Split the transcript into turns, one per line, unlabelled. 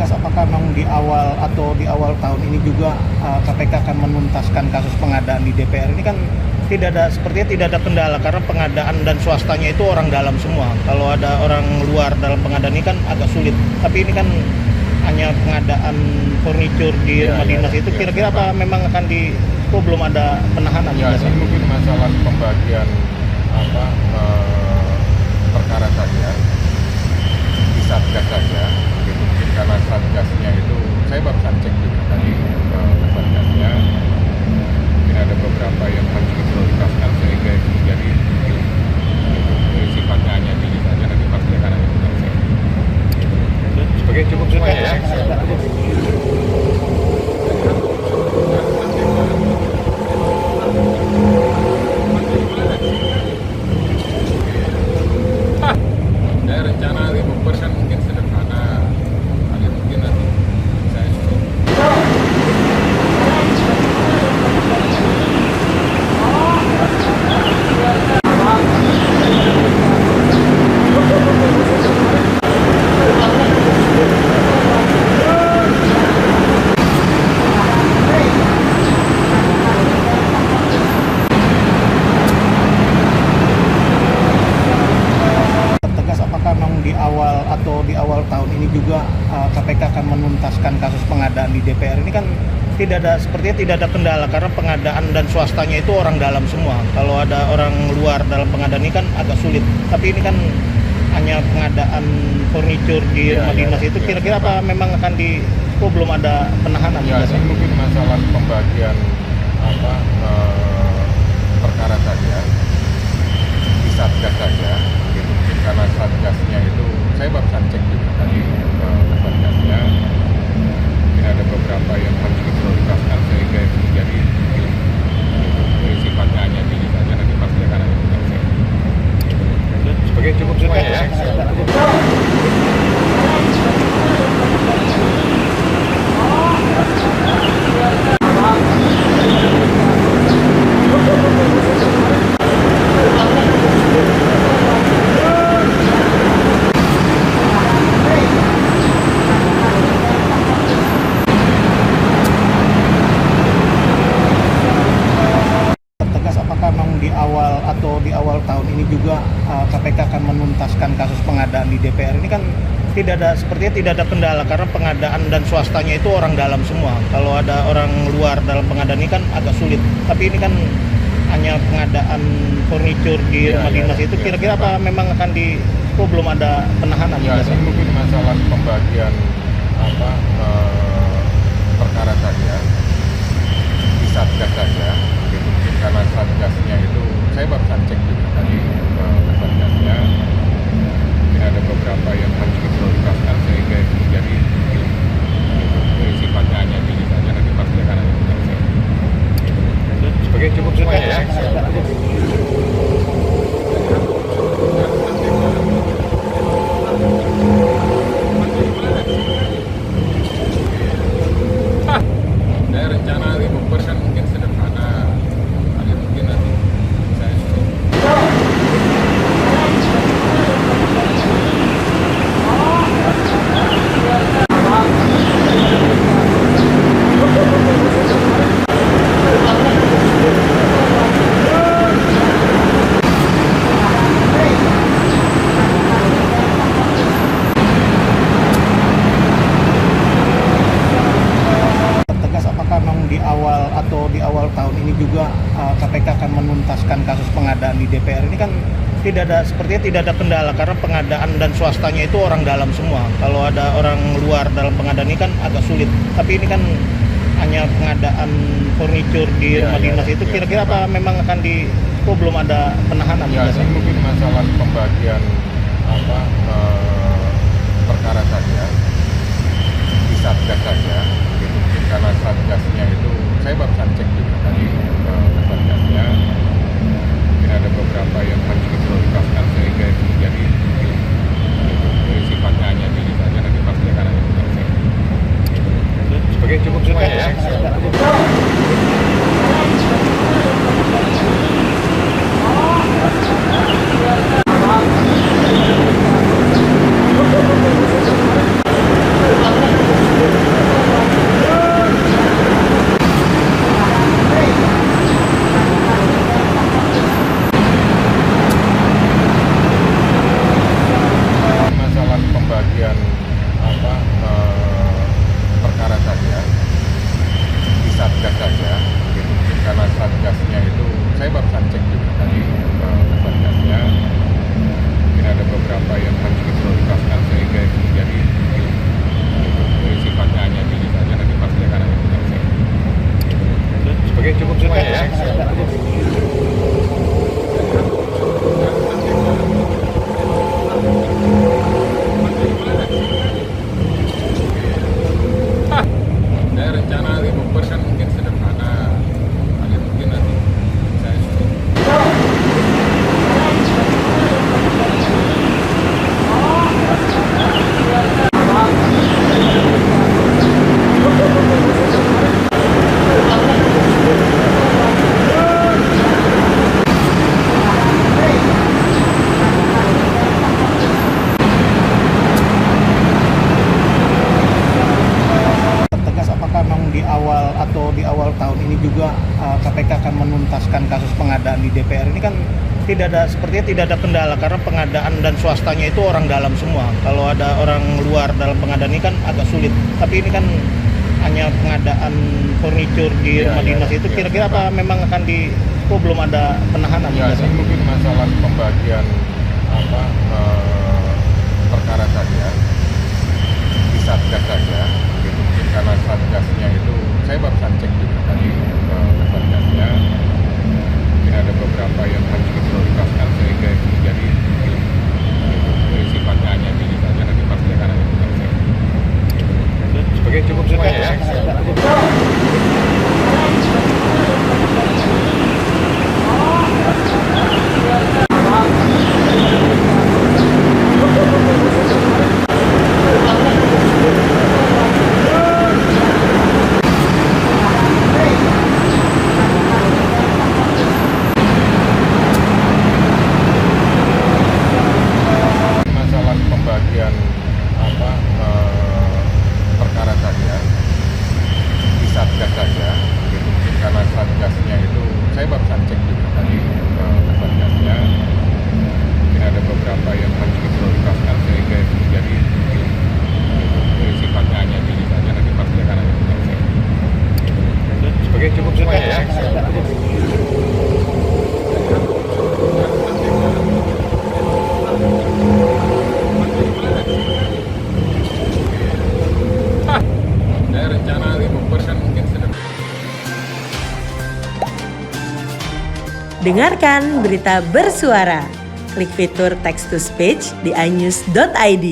Tegas apakah memang di awal tahun ini juga KPK akan menuntaskan kasus pengadaan di DPR ini kan sepertinya tidak ada kendala karena pengadaan dan swastanya itu orang dalam semua. Kalau ada orang luar dalam pengadaan ini kan agak sulit. Tapi ini kan hanya pengadaan furnitur di rumah dinas itu kira-kira apa memang akan belum ada penahanan?
Ya, ini mungkin masalah pembagian perkara saja di satgas saja. Gitu. Mungkin karena satgasnya itu saya barusan cek juga tadi ke satgasnya. Mungkin ada beberapa yang harus diprioritaskan sehingga itu jadi sifatnya hanya diri saja nanti pasti akan ada penyelesaian. Sebagai cukup semua ya. Saya rencana 5% mungkin sederhana, ada mungkin nanti saya suruh.
Di awal tahun ini juga KPK akan menuntaskan kasus pengadaan di DPR ini kan sepertinya tidak ada kendala karena pengadaan dan swastanya itu orang dalam semua. Kalau ada orang luar dalam pengadaan ini kan agak sulit. Tapi ini kan hanya pengadaan furnitur di rumah dinas itu kira-kira apa memang akan belum ada penahanan?
Ya, ini mungkin masalah pembagian perkara saja di satgas saja. Gitu. Mungkin karena satgasnya itu saya barusan cek juga tadi ke satgasnya. Mungkin ada beberapa yang harus diprioritaskan sehingga itu jadi sifatnya hanya diri saja nanti pasti akan ada penyelesaian. Sebagai cukup semua ya.
Di awal tahun ini juga KPK akan menuntaskan kasus pengadaan di DPR ini kan sepertinya tidak ada kendala karena pengadaan dan swastanya itu orang dalam semua. Kalau ada orang luar dalam pengadaan ini kan agak sulit. Tapi ini kan hanya pengadaan furnitur di rumah dinas itu kira-kira apa memang akan belum ada penahanan?
Ya, ini mungkin masalah pembagian perkara saja di satgas saja. Gitu. Mungkin karena satgasnya itu saya barusan cek juga tadi ke satgasnya. Mungkin ada beberapa yang harus diprioritaskan sehingga itu jadi sifatnya hanya diri saja nanti pasti akan ada penyelesaian. Sebagai cukup semua ya. Saya rencana 5% mungkin sederhana, ada mungkin nanti saya suruh.
Di awal tahun ini juga KPK akan menuntaskan kasus pengadaan di DPR ini kan sepertinya tidak ada kendala karena pengadaan dan swastanya itu orang dalam semua. Kalau ada orang luar dalam pengadaan ini kan agak sulit. Tapi ini kan hanya pengadaan furnitur di rumah dinas itu kira-kira apa memang akan belum ada penahanan?
Ya, ini mungkin masalah pembagian perkara saja di satgas saja. Gitu. Mungkin karena satgasnya itu saya barusan cek juga tadi ke satgasnya. Mungkin ada beberapa yang harus diprioritaskan sehingga itu jadi sifatnya hanya diri saja nanti pasti akan ada penyelesaian. Sebagai cukup semua ya.
DPR ini kan sepertinya tidak ada kendala karena pengadaan dan swastanya itu orang dalam semua. Kalau ada orang luar dalam pengadaan ini kan agak sulit. Tapi ini kan hanya pengadaan furniture di rumah dinas itu. Kira-kira apa memang akan belum ada penahanan?
Ya, ini mungkin masalah pembagian perkara saja di satgas saja. Gitu. Mungkin karena satgasnya itu saya barusan cek juga tadi ke satgasnya. Mungkin ada beberapa yang harus diprioritaskan sehingga itu jadi sifatnya hanya pilih saja nanti pasti akan ada penyelesaian.
Sebagai cukup
Semuanya ya. Masalah pembagian perkara saja di satgas saja. Gitu. Mungkin karena satgasnya itu saya barusan cek juga tadi ke satgasnya. Mungkin ada beberapa yang harus diprioritaskan sehingga itu jadi sifatnya hanya pilih saja nanti pasti akan ada penyelesaian.
Sebagai cukup
Semuanya ya. Saya rencana 5% mungkin sedang.
Dengarkan berita bersuara. Klik fitur text to speech di inews.id.